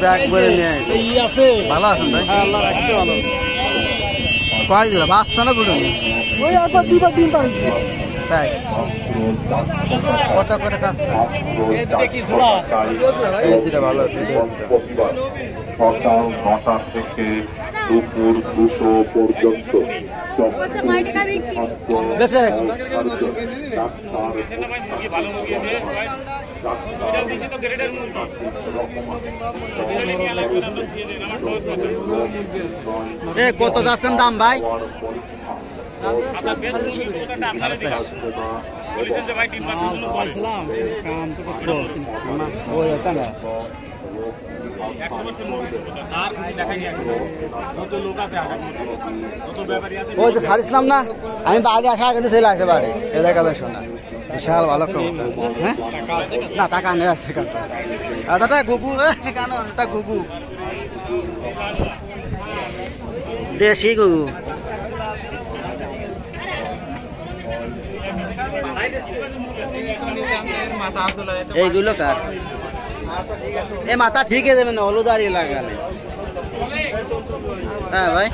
Bag করে নিয়ে ভালো আছেন ভাই? কয় দিল বাচ্চা না বুঝুন? ওই একবার দুবার ডিম পাইছে। তাই কত করে চাচ্ছে? এই দুটা ভালো আছে। সকাল ৯টা থেকে দুপুর ২টো পর্যন্ত বেঁচে কত যাচ্ছেন দাম ভাই? ওই তো ছাড়িছিলাম না আমি বাড়ি আসা কিন্তু চলে আসে বাড়ি এ দেখা যায় শোনা বিশাল ভালো হ্যাঁ না টাকা নেই আছে কাছে দাদা গুগু কেন এটা গুগু দেশি গুগু এইগুলো কার এ মাথা ঠিক আছে মানে হলুদারি লাগালে হ্যাঁ ভাই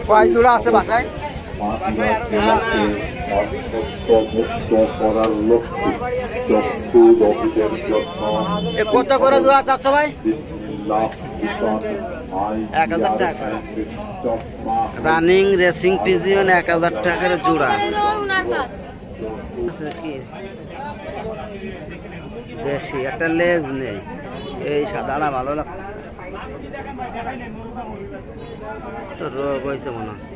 কয় জোড়া আছে বাসায়? কত করে জোড়া চাচ্ছ ভাই? ১,০০০ টাকা রানিং রেসিং পিজিয়ন ১,০০০ টাকার জোড়া বেশি একটা লেজ নেই এই সাদাটা ভালো লাগছে তো রোগ হয়েছে মনে হচ্ছে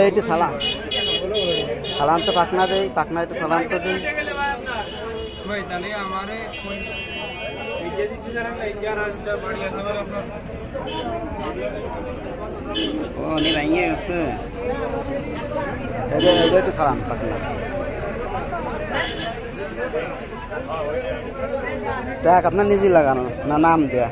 একটু সালাম সালাম তো পাকনা দেই পাকনা একটু সালাম তো দেই একটু সালাম পাকনা ট্যাগ আপনার নিজে লাগানো না নাম দেয়া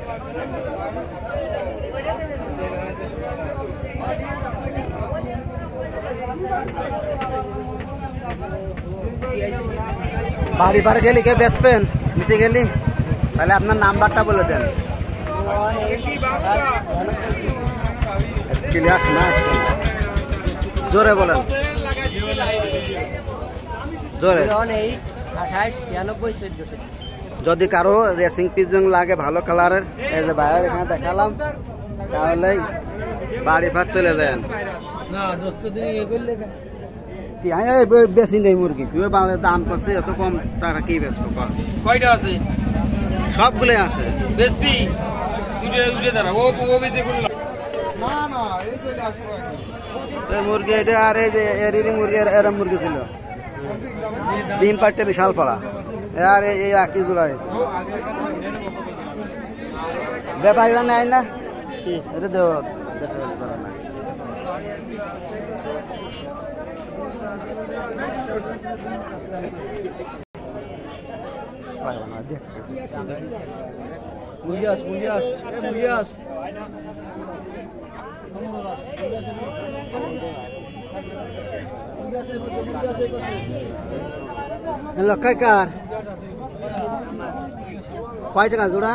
বাড়ি পারে গেলি কে বেচবেন নিতে গেলি তাহলে আপনার নাম্বারটা বলে দেন জোরে বলেন জোরে 28 যদি কারো রেসিং পিজন লাগে ভালো কালারের এই যে বাইরে এখানে দেখালাম তাহলে বাড়ি ভাত চলে যান বেশি নেই মুরগি তুই দাম পাচ্ছে এত কম টাকা কি বেচবো কয়টা আছে? সবগুলো আছে বেশি মুরগি এটা আর এই যে এরি মুরগি এরম মুরগি ছিল ডিম পাড়তে বিশাল পাড়া আর এই একই জোড়ায় ব্যাপারীরা নেয় না এটা দেব লক্ষায় কার কয় টাকা জোড়া?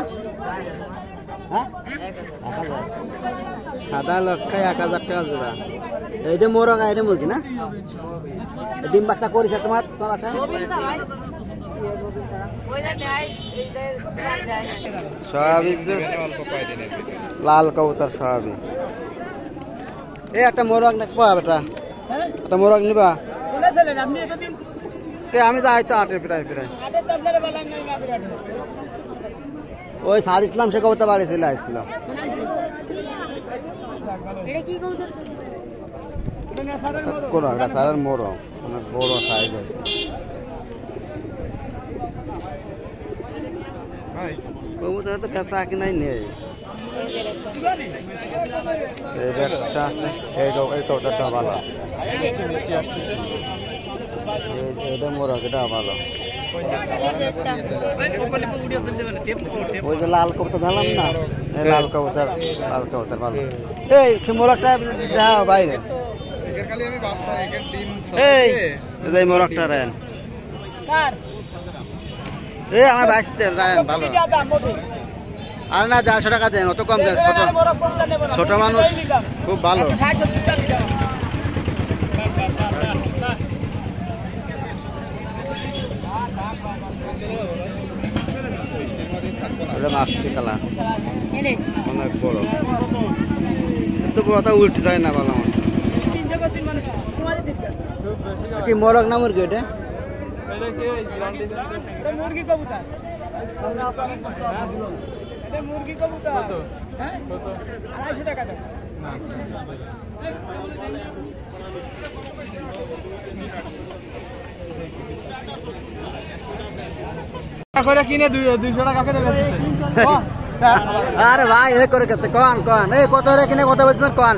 হ্যাঁ সাদা লক্ষায় ১,০০০ টাকা জোড়া এইটা মোরগা এটা মুরগি না ডিম বাচ্চা করেছে তোমার বাচ্চা স্বাভাবিক লাল কবুতর স্বাভাবিক এই একটা মোরগ না বেটা একটা মোরগ নিবা আমি যাই তো আটে প্রায় প্রায় ওই সার ইসলাম সে কবুতর বাড়ি চলে আসছিল সারের মোরগ অনেক বড় সাইজ আছে কবুতর তো পেঁচা কিনাই নেই একটা আছে এই কবুতরটা ভালো এটা মোরগ এটা ভালো ওই যে লাল কবুতর ধরলাম না এই লাল কবুতর ভালো এই মোরগটা যাও বাইরে এই মোরগটা রেন এই আমার বাইশটা রায়ন ভালো আর না 150 টাকা দেন অত কম দেন ছোট মানুষ খুব ভালো মাছছি কালা অনেক বড় এত বড়টা উল্টে যায় না ভালো কি মোরগ না মুরগি এটা মুরগি কবুতর মুরগি কবুতর হ্যাঁ 250 টাকা দাও করে কিনে 200 টাকা করে আরে ভাই এ করে কত কোন এই কত রে কিনে কত বলছেন কোন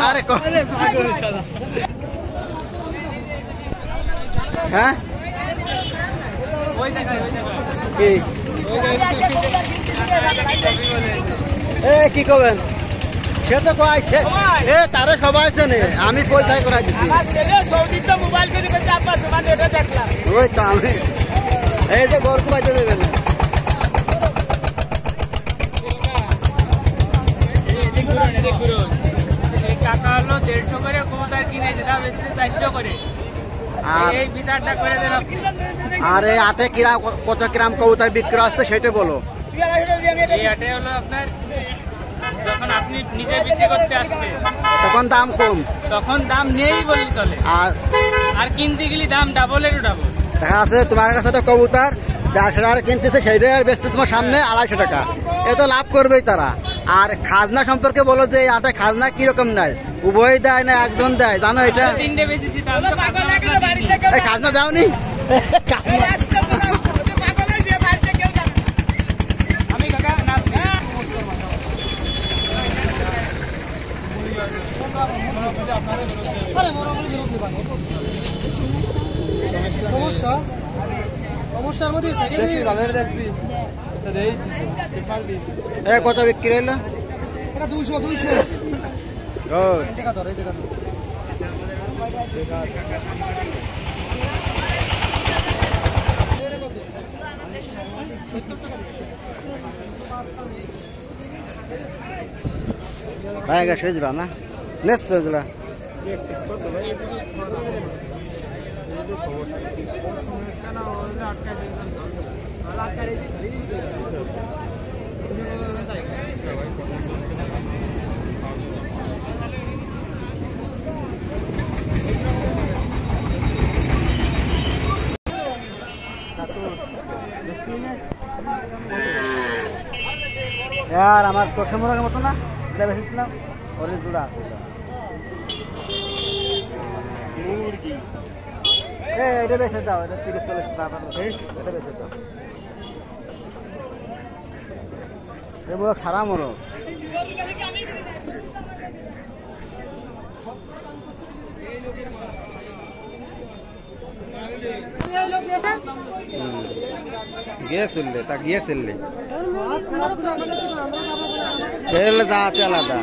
আরে কোন হ্যাঁ কি কি করবেন সে তো তারে সবাই আছে আমি পয়সায় করাই দিচ্ছি ওই তো আমি এই যে গরু বাজে দেবেন টাকা হলো 150 করে কবুতর কিনেছে দাম 400 করে এই বিচারটা করে দেন আরে আটে কিরাম কত কিরাম কবুতর বিক্রি আসছে সেটা বলো এই আটে হলো আপনার যখন আপনি নিজে বিক্রি করতে আসবে তখন দাম কম তখন দাম নেই বললে চলে আর কিনতে গেলে দাম ডাবলেরও ডাবল দেখা আছে তোমার কাছে তো কবুতর 150 টাকা কিনতেছে সেইটা বেচতে তোমার সামনে 250 টাকা এ তো লাভ করবেই তারা আর খাজনা সম্পর্কে বলো যে এই আটে খাজনা কিরকম নাই উভয় দেয় না একজন দেয় জানো এটা খাজনা দাওনি সমস্যার মধ্যে কত বিক্রি হইলো এটা 200 ভাই সেজরা না নেক্সট সেজরা यार আমার তোষে মোরগের মতো না এটা বেচেছিলাম ওরে জোড়া মুরগি এটা বেচে দাও এটা 30-40 টাকা এটা বেচে দাও এ বড় খারাপ মোরগ গিয়েছিলে তা গিয়েছিলে আলাদা